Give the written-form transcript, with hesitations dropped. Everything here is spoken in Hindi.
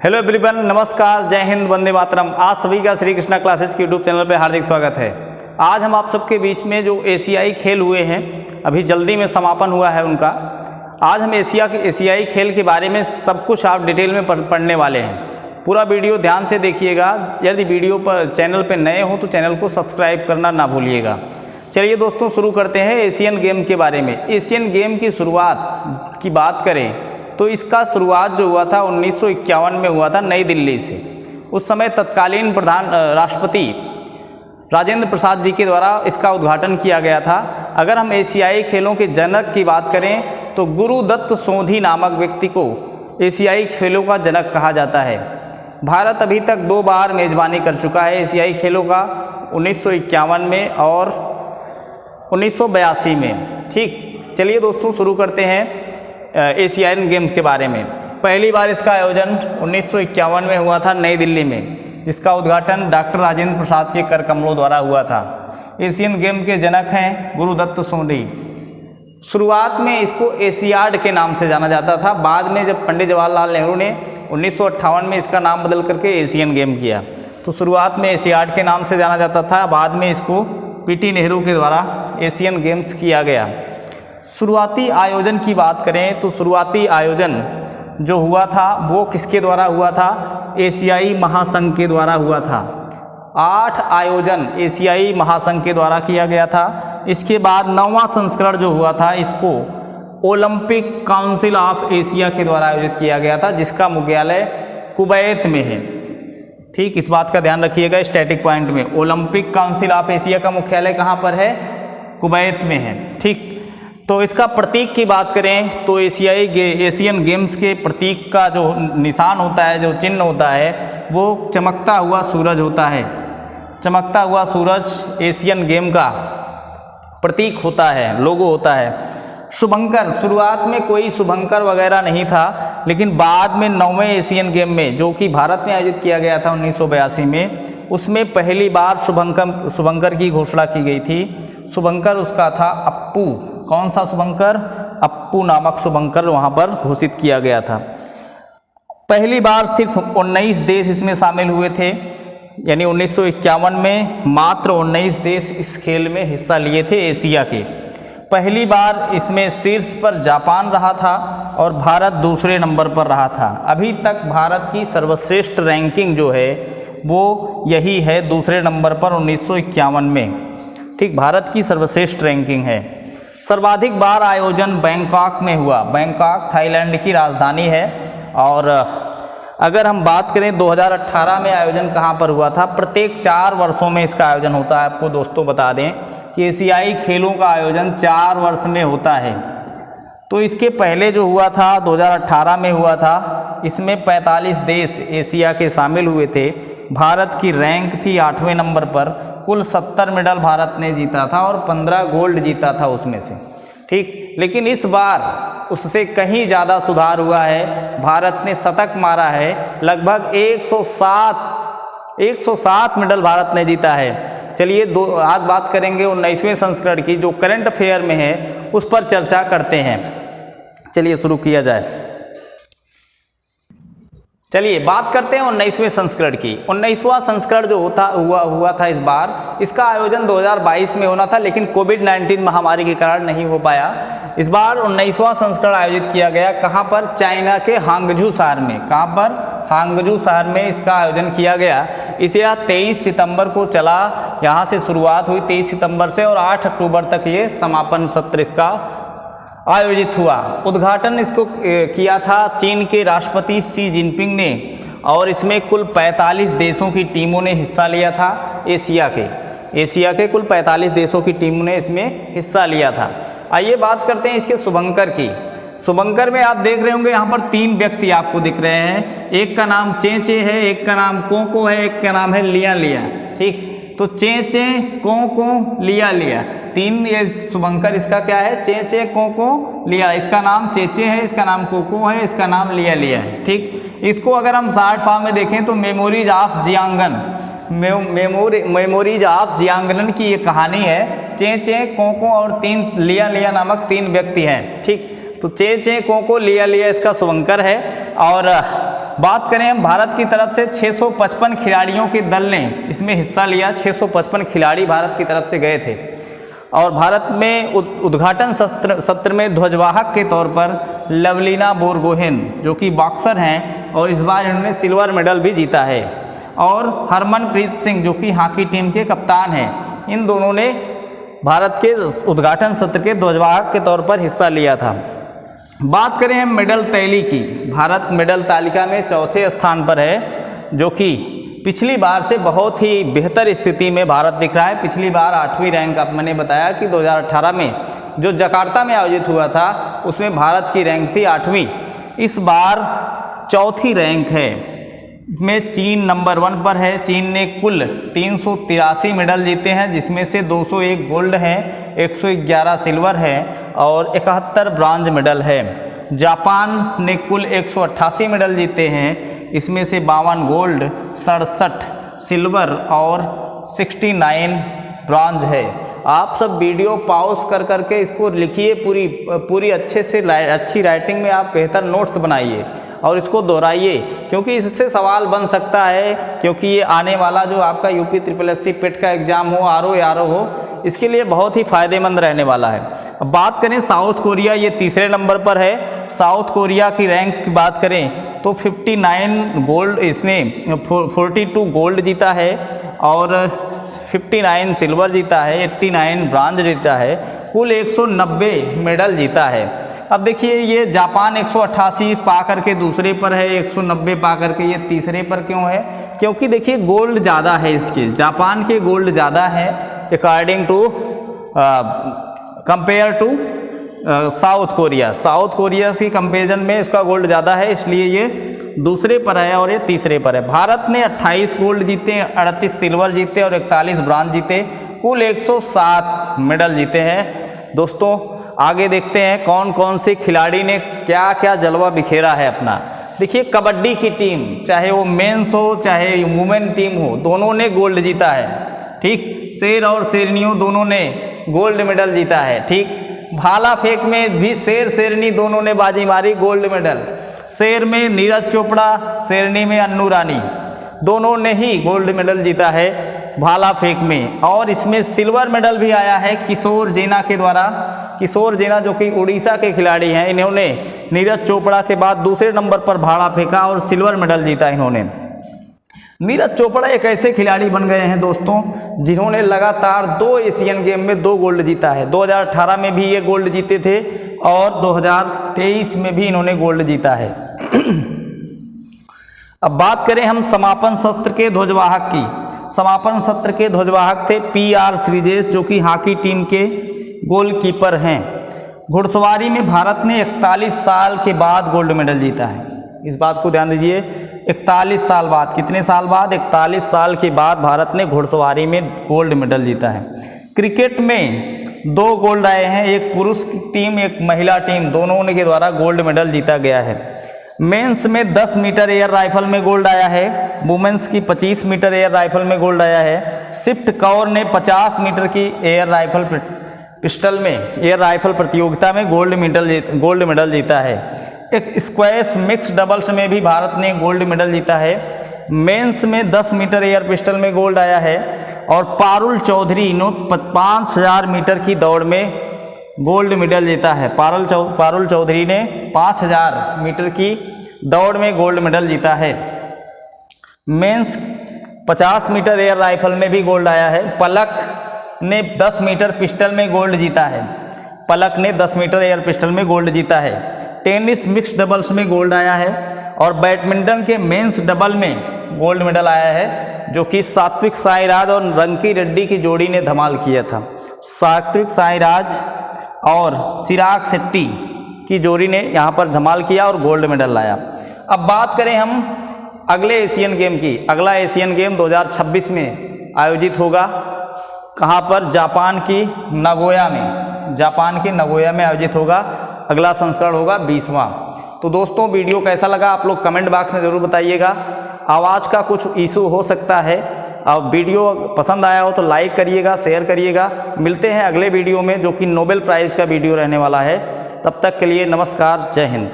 हेलो एवरीवन, नमस्कार, जय हिंद, वंदे मातरम। आप सभी का श्री कृष्णा क्लासेज के यूट्यूब चैनल पर हार्दिक स्वागत है। आज हम आप सबके बीच में जो एशियाई खेल हुए हैं, अभी जल्दी में समापन हुआ है उनका। आज हम एशियाई खेल के बारे में सब कुछ आप डिटेल में पढ़ने वाले हैं। पूरा वीडियो ध्यान से देखिएगा। यदि वीडियो पर चैनल पर नए हो तो चैनल को सब्सक्राइब करना ना भूलिएगा। चलिए दोस्तों, शुरू करते हैं एशियन गेम के बारे में। एशियन गेम की शुरुआत की बात करें तो इसका शुरुआत जो हुआ था 1951 में हुआ था नई दिल्ली से। उस समय तत्कालीन राष्ट्रपति राजेंद्र प्रसाद जी के द्वारा इसका उद्घाटन किया गया था। अगर हम एशियाई खेलों के जनक की बात करें तो गुरुदत्त सोधी नामक व्यक्ति को एशियाई खेलों का जनक कहा जाता है। भारत अभी तक 2 बार मेज़बानी कर चुका है एशियाई खेलों का, 1951 में और 1982 में। ठीक, चलिए दोस्तों शुरू करते हैं एशियाई गेम्स के बारे में। पहली बार इसका आयोजन 1951 में हुआ था नई दिल्ली में, जिसका उद्घाटन डॉक्टर राजेंद्र प्रसाद के कर कमलों द्वारा हुआ था। एशियन गेम के जनक हैं गुरुदत्त सोधी। शुरुआत में इसको एशियाड के नाम से जाना जाता था। बाद में जब पंडित जवाहरलाल नेहरू ने 1958 में इसका नाम बदल करके एशियन गेम किया, तो शुरुआत में एशियाड के नाम से जाना जाता था। बाद में इसको पीटी नेहरू के द्वारा एशियन गेम्स किया गया। शुरुआती आयोजन की बात करें तो शुरुआती आयोजन जो हुआ था वो किसके द्वारा हुआ था? एशियाई महासंघ के द्वारा हुआ था। 8 आयोजन एशियाई महासंघ के द्वारा किया गया था। इसके बाद 9वां संस्करण जो हुआ था इसको ओलंपिक काउंसिल ऑफ एशिया के द्वारा आयोजित किया गया था, जिसका मुख्यालय कुवैत में है। ठीक, इस बात का ध्यान रखिएगा स्टैटिक पॉइंट में। ओलंपिक काउंसिल ऑफ एशिया का मुख्यालय कहाँ पर है? कुवैत में है। ठीक, तो इसका प्रतीक की बात करें तो एशियन गेम्स के प्रतीक का जो निशान होता है, जो चिन्ह होता है, वो चमकता हुआ सूरज होता है। चमकता हुआ सूरज एशियन गेम का प्रतीक होता है, लोगो होता है। शुभंकर, शुरुआत में कोई शुभंकर वगैरह नहीं था, लेकिन बाद में 9वें एशियन गेम में, जो कि भारत में आयोजित किया गया था 1982 में, उसमें पहली बार शुभंकर की घोषणा की गई थी। शुभंकर उसका था अप्पू। कौन सा शुभंकर? अप्पू नामक शुभंकर वहाँ पर घोषित किया गया था। पहली बार सिर्फ 19 देश इसमें शामिल हुए थे, यानी 1951 में मात्र 19 देश इस खेल में हिस्सा लिए थे एशिया के। पहली बार इसमें शीर्ष पर जापान रहा था और भारत दूसरे नंबर पर रहा था। अभी तक भारत की सर्वश्रेष्ठ रैंकिंग जो है वो यही है, दूसरे नंबर पर 1951 में। ठीक, भारत की सर्वश्रेष्ठ रैंकिंग है। सर्वाधिक बार आयोजन बैंकॉक में हुआ। बैंकॉक थाईलैंड की राजधानी है। और अगर हम बात करें 2018 में आयोजन कहाँ पर हुआ था? प्रत्येक 4 वर्षों में इसका आयोजन होता है। आपको दोस्तों बता दें कि एशियाई खेलों का आयोजन 4 वर्ष में होता है। तो इसके पहले जो हुआ था 2018 में हुआ था, इसमें 45 देश एशिया के शामिल हुए थे। भारत की रैंक थी 8वें नंबर पर। कुल 70 मेडल भारत ने जीता था और 15 गोल्ड जीता था उसमें से। ठीक, लेकिन इस बार उससे कहीं ज़्यादा सुधार हुआ है। भारत ने शतक मारा है। लगभग 107 मेडल भारत ने जीता है। चलिए आज बात करेंगे 19वें संस्करण की, जो करंट अफेयर में है, उस पर चर्चा करते हैं। चलिए शुरू किया जाए। चलिए बात करते हैं 19वें संस्करण की। 19वां संस्करण जो हुआ था इस बार, इसका आयोजन 2022 में होना था, लेकिन कोविड-19 महामारी के कारण नहीं हो पाया। इस बार 19वां संस्करण आयोजित किया गया। कहाँ पर? चाइना के हांगझू शहर में। कहाँ पर? हांगझू शहर में इसका आयोजन किया गया। इसे 23 सितंबर को चला। यहाँ से शुरुआत हुई 23 सितंबर से और 8 अक्टूबर तक ये समापन सत्र इसका आयोजित हुआ। उद्घाटन इसको किया था चीन के राष्ट्रपति शी जिनपिंग ने, और इसमें कुल 45 देशों की टीमों ने हिस्सा लिया था। एशिया के कुल 45 देशों की टीम ने इसमें हिस्सा लिया था। आइए बात करते हैं इसके शुभंकर की। शुभंकर में आप देख रहे होंगे यहाँ पर 3 व्यक्ति आपको दिख रहे हैं। एक का नाम चेचे है, एक का नाम कोको है, एक का नाम है लिया। ठीक, तो चेचे कोको लिया। 3 ये शुभंकर इसका क्या है? चेचे कोको लिया। इसका नाम चेचे है, इसका नाम कोको है, इसका नाम लिया है। ठीक, इसको अगर हम शॉर्ट फॉर्म में देखें तो मेमोरीज ऑफ जियांगन की ये कहानी है। चेचे कोको और 3 लिया नामक 3 व्यक्ति हैं। ठीक, तो चे कोको लिया इसका शुभंकर है। और बात करें हम भारत की तरफ से 655 खिलाड़ियों के दल ने इसमें हिस्सा लिया। 655 खिलाड़ी भारत की तरफ से गए थे। और भारत में उद्घाटन सत्र में ध्वजवाहक के तौर पर लवलीना बोरगोहेन जो कि बॉक्सर हैं और इस बार इन्होंने सिल्वर मेडल भी जीता है, और हरमनप्रीत सिंह जो कि हॉकी टीम के कप्तान हैं, इन दोनों ने भारत के उद्घाटन सत्र के ध्वजवाहक के तौर पर हिस्सा लिया था। बात करें हम मेडल तैली की, भारत मेडल तालिका में चौथे स्थान पर है, जो कि पिछली बार से बहुत ही बेहतर स्थिति में भारत दिख रहा है। पिछली बार 8वीं रैंक, अब मैंने बताया कि 2018 में जो जकार्ता में आयोजित हुआ था उसमें भारत की रैंक थी 8वीं, इस बार चौथी रैंक है। इसमें चीन नंबर 1 पर है। चीन ने कुल 383 मेडल जीते हैं, जिसमें से 201 गोल्ड हैं, 111 सिल्वर है और 71 ब्रॉन्ज मेडल है। जापान ने कुल 188 मेडल जीते हैं, इसमें से 52 गोल्ड, 67 सिल्वर और 69 ब्रॉन्ज है। आप सब वीडियो पॉज कर करके इसको लिखिए, पूरी अच्छे से अच्छी राइटिंग में आप बेहतर नोट्स बनाइए और इसको दोहराइए, क्योंकि इससे सवाल बन सकता है, क्योंकि ये आने वाला जो आपका यूपी SSSC पेट का एग्ज़ाम हो, आरओ आरओ हो, इसके लिए बहुत ही फ़ायदेमंद रहने वाला है। अब बात करें साउथ कोरिया, ये तीसरे नंबर पर है। साउथ कोरिया की रैंक की बात करें तो 59 गोल्ड, इसने 42 गोल्ड जीता है और 59 सिल्वर जीता है, 89 ब्रॉन्ज जीता है, कुल 190 मेडल जीता है। अब देखिए ये जापान 188 पा करके दूसरे पर है, 190 पा करके ये तीसरे पर क्यों है? क्योंकि देखिए गोल्ड ज़्यादा है इसके, जापान के गोल्ड ज़्यादा है according to compare to South Korea. South Korea की कंपेरिजन में इसका गोल्ड ज़्यादा है, इसलिए ये दूसरे पर है और ये तीसरे पर है। भारत ने 28 गोल्ड जीते, 38 सिल्वर जीते और 41 ब्रॉन्ज जीते, कुल 107 मेडल जीते हैं। दोस्तों आगे देखते हैं कौन कौन से खिलाड़ी ने क्या क्या जलवा बिखेरा है अपना। देखिए कबड्डी की टीम, चाहे वो मेंस हो चाहे वुमेन टीम हो, दोनों ने गोल्ड जीता है। ठीक, शेर और शेरनियों दोनों ने गोल्ड मेडल जीता है। ठीक, भाला फेंक में भी शेर शेरनी दोनों ने बाजी मारी, गोल्ड मेडल। शेर में नीरज चोपड़ा, शेरनी में अन्नू रानी, दोनों ने ही गोल्ड मेडल जीता है भाला फेंक में। और इसमें सिल्वर मेडल भी आया है किशोर जेना के द्वारा। किशोर जेना जो कि उड़ीसा के खिलाड़ी हैं, इन्होंने नीरज चोपड़ा के बाद दूसरे नंबर पर भाला फेंका और सिल्वर मेडल जीता इन्होंने। नीरज चोपड़ा एक ऐसे खिलाड़ी बन गए हैं दोस्तों जिन्होंने लगातार 2 एशियन गेम में 2 गोल्ड जीता है। 2018 में भी ये गोल्ड जीते थे और 2023 में भी इन्होंने गोल्ड जीता है। अब बात करें हम समापन सत्र के ध्वजवाहक की। समापन सत्र के ध्वजवाहक थे PR श्रीजेश जो कि हॉकी टीम के गोलकीपर हैं। घुड़सवारी में भारत ने 41 साल के बाद गोल्ड मेडल जीता है। इस बात को ध्यान दीजिए, 41 साल बाद, कितने साल बाद? 41 साल के बाद भारत ने घुड़सवारी में गोल्ड मेडल जीता है। क्रिकेट में 2 गोल्ड आए हैं, एक पुरुष टीम एक महिला टीम, दोनों के द्वारा गोल्ड मेडल जीता गया है। मेंस में 10 मीटर एयर राइफल में गोल्ड आया है, वुमेन्स की 25 मीटर एयर राइफल में गोल्ड आया है। शिफ्ट कौर ने 50 मीटर की एयर राइफल पिस्टल में एयर राइफल प्रतियोगिता में गोल्ड मेडल जीता है। एक स्क्वैश मिक्स डबल्स में भी भारत ने गोल्ड मेडल जीता है। मेंस में 10 मीटर एयर पिस्टल में गोल्ड आया है। और पारुल चौधरी ने 5000 मीटर की दौड़ में गोल्ड मेडल जीता है। पारुल चौधरी ने 5000 मीटर की दौड़ में गोल्ड मेडल जीता है। मेंस 50 मीटर एयर राइफल में भी गोल्ड आया है। पलक ने 10 मीटर पिस्टल में गोल्ड जीता है। पलक ने 10 मीटर एयर पिस्टल में गोल्ड जीता है। टेनिस मिक्स डबल्स में गोल्ड आया है और बैडमिंटन के मेंस डबल में गोल्ड मेडल आया है, जो कि सात्विक साईराज और रंकी रेड्डी की जोड़ी ने धमाल किया था। सात्विक साईराज और चिराग शेट्टी की जोड़ी ने यहाँ पर धमाल किया और गोल्ड मेडल लाया। अब बात करें हम अगले एशियन गेम की। अगला एशियन गेम 2026 में आयोजित होगा। कहाँ पर? जापान की नगोया में। जापान के नगोया में आयोजित होगा। अगला संस्करण होगा 20वां। तो दोस्तों वीडियो कैसा लगा आप लोग कमेंट बॉक्स में ज़रूर बताइएगा। आवाज़ का कुछ इशू हो सकता है। अब वीडियो पसंद आया हो तो लाइक करिएगा, शेयर करिएगा। मिलते हैं अगले वीडियो में जो कि नोबेल प्राइज़ का वीडियो रहने वाला है। तब तक के लिए नमस्कार, जय हिंद।